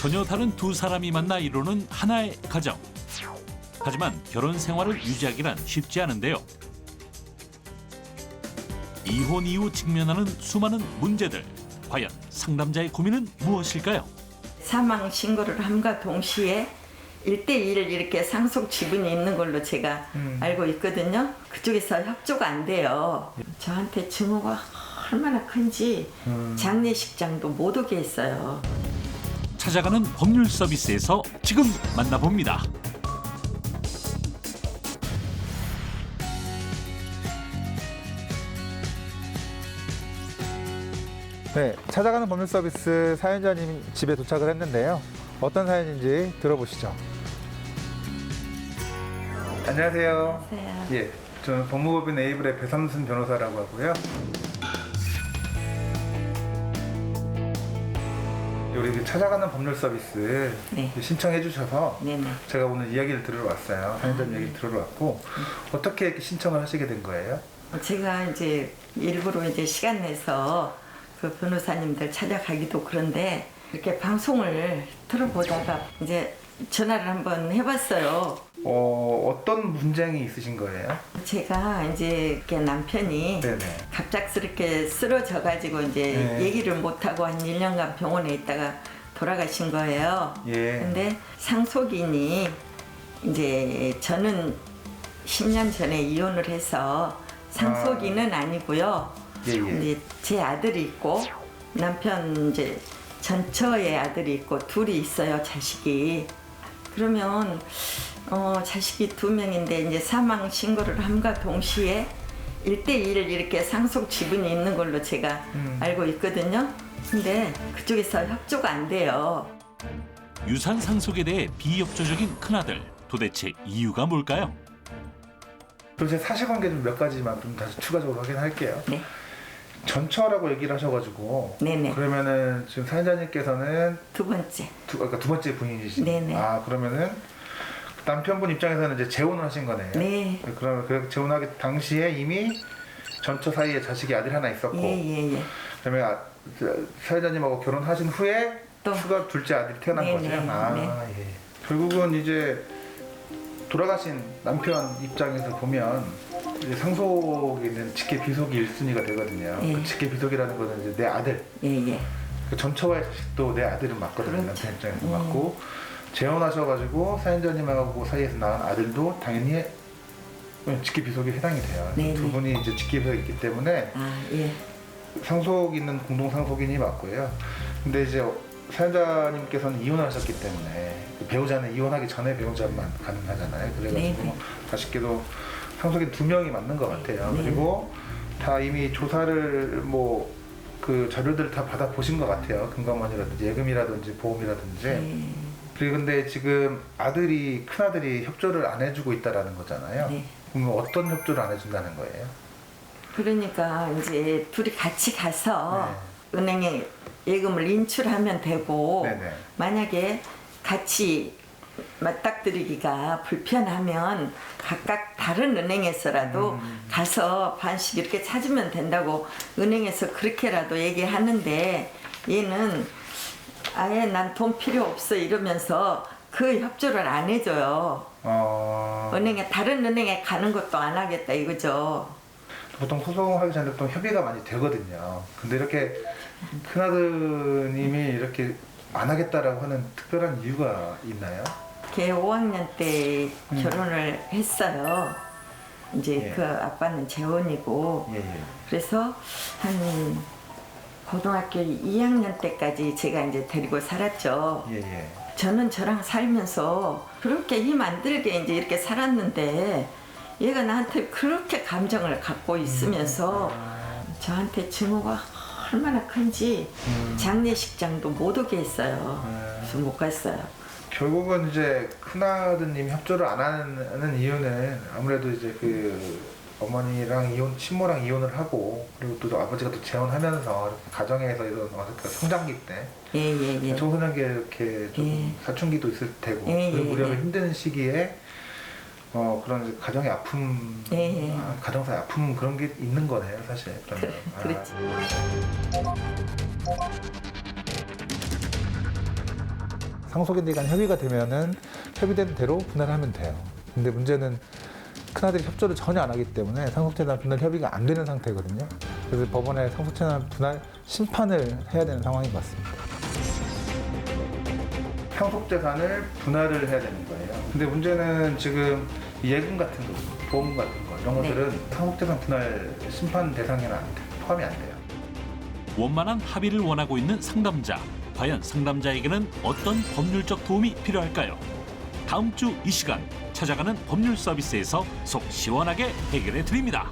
전혀 다른 두 사람이 만나 이루는 하나의 가정. 하지만 결혼 생활을 유지하기란 쉽지 않은데요. 이혼 이후 직면하는 수많은 문제들. 과연 상담자의 고민은 무엇일까요? 사망 신고를 함과 동시에 1대1 이렇게 상속 지분이 있는 걸로 제가 알고 있거든요. 그쪽에서 협조가 안 돼요. 저한테 증오가 얼마나 큰지 장례식장도 못 오게 했어요. 찾아가는 법률 서비스에서 지금 만나봅니다. 네, 찾아가는 법률 서비스 사연자님 집에 도착을 했는데요. 어떤 사연인지 들어보시죠. 안녕하세요. 안녕하세요. 예, 저는 법무법인 에이블의 배삼순 변호사라고 하고요. 우리 찾아가는 법률 서비스 네. 신청해 주셔서 네네. 제가 오늘 이야기를 들으러 왔어요. 사연자님 이야기를 들으러 왔고 어떻게 이렇게 신청을 하시게 된 거예요? 제가 이제 일부러 이제 시간 내서 그 변호사님들 찾아가기도 그런데 이렇게 방송을 들어보다가 이제 전화를 한번 해봤어요. 어떤 분쟁이 있으신 거예요? 제가 이제 이렇게 남편이 네네. 갑작스럽게 쓰러져가지고 이제 네. 얘기를 못하고 한 1년간 병원에 있다가 돌아가신 거예요. 예. 근데 상속인이 이제 저는 10년 전에 이혼을 해서 상속인은 아니고요. 예, 예. 이제 제 아들이 있고 남편 이제 전처의 아들이 있고 둘이 있어요, 자식이. 그러면 자식이 2명인데 이제 사망 신고를 함과 동시에 1대1 이렇게 상속 지분이 있는 걸로 제가 알고 있거든요. 근데 그쪽에서 협조가 안 돼요. 유산 상속에 대해 비협조적인 큰아들. 도대체 이유가 뭘까요? 그럼 제 사실관계 좀 몇 가지만 좀 다시 추가적으로 확인할게요. 네. 전처라고 얘기를 하셔가지고 네네. 그러면은 지금 사연자님께서는 두 번째. 그러니까 두 번째 부인이시죠? 네네. 아 그러면은 남편분 입장에서는 이제 재혼을 하신 거네요. 네. 그러면 그 재혼하기 당시에 이미 전처 사이에 자식이 아들이 하나 있었고, 예예예. 그다음에 사연자님하고 결혼하신 후에 또. 추가 둘째 아들이 태어난 네네. 거죠. 아 네. 예. 결국은 이제 돌아가신 남편 입장에서 보면 이제 상속에 있는 직계 비속이 1순위가 되거든요. 예. 그 직계 비속이라는 거는 이제 내 아들, 예예. 그 전처와의 자식도 내 아들은 맞거든요. 그렇죠. 남편 입장에서 맞고 재혼하셔가지고 사연자님하고 사이에서 낳은 아들도 당연히 직계 비속에 해당이 돼요. 네네. 두 분이 이제 직계 비속이 있기 때문에 아 예. 상속 있는 공동 상속인이 맞고요. 근데 이제 사연자님께서는 이혼을 하셨기 때문에 그 배우자는 이혼하기 전에 배우자만 가능하잖아요. 그래가지고 네네. 아쉽게도 상속인 2명이 맞는 것 같아요. 네. 그리고 다 이미 조사를 그 자료들을 다 받아 보신 것 같아요. 금감원이라든지 예금이라든지 보험이라든지. 네. 그리고 근데 지금 큰 아들이 협조를 안 해주고 있다라는 거잖아요. 네. 그럼 어떤 협조를 안 해준다는 거예요? 그러니까 이제 둘이 같이 가서 은행에 예금을 인출하면 되고 네네. 만약에 같이 맞닥뜨리기가 불편하면 각각 다른 은행에서라도 가서 반씩 이렇게 찾으면 된다고 은행에서 그렇게라도 얘기하는데 얘는 아예 난 돈 필요 없어 이러면서 그 협조를 안 해줘요. 다른 은행에 가는 것도 안 하겠다 이거죠. 보통 소송하기 전에 또 협의가 많이 되거든요. 근데 이렇게 큰아드님이 이렇게 안 하겠다라고 하는 특별한 이유가 있나요? 걔 5학년 때 결혼을 했어요. 이제 예. 그 아빠는 재혼이고 예, 예. 그래서 한 고등학교 2학년 때까지 제가 이제 데리고 살았죠. 예, 예. 저는 저랑 살면서 그렇게 힘 안 들게 이제 이렇게 살았는데 얘가 나한테 그렇게 감정을 갖고 있으면서 저한테 증오가 얼마나 큰지 장례식장도 못 오게 했어요. 그래서 못 갔어요. 결국은 이제 큰아드님 협조를 안 하는 이유는 아무래도 이제 그 어머니랑 친모랑 이혼을 하고 그리고 또 아버지가 또 재혼하면서 이렇게 가정에서 이런 성장기 때 예예예. 청소년기 이렇게 좀 예. 사춘기도 있을 테고 예, 그리고 예, 우리가 예. 힘든 시기에 그런 이제 가정의 아픔, 예, 예. 가정사의 아픔 그런 게 있는 거네요, 사실. 그러면. 그렇지. 상속인들 간 협의가 되면은 협의된 대로 분할을 하면 돼요. 근데 문제는 큰아들이 협조를 전혀 안 하기 때문에 상속재산 분할 협의가 안 되는 상태거든요. 그래서 법원에 상속재산 분할 심판을 해야 되는 상황인 것 같습니다. 상속재산을 분할을 해야 되는 거예요. 근데 문제는 지금 예금 같은 거, 보험 같은 거 이런 것들은 상속재산 분할 심판 대상에는 포함이 안 돼요. 원만한 합의를 원하고 있는 상담자. 과연 상담자에게는 어떤 법률적 도움이 필요할까요? 다음 주 이 시간 찾아가는 법률 서비스에서 속 시원하게 해결해 드립니다.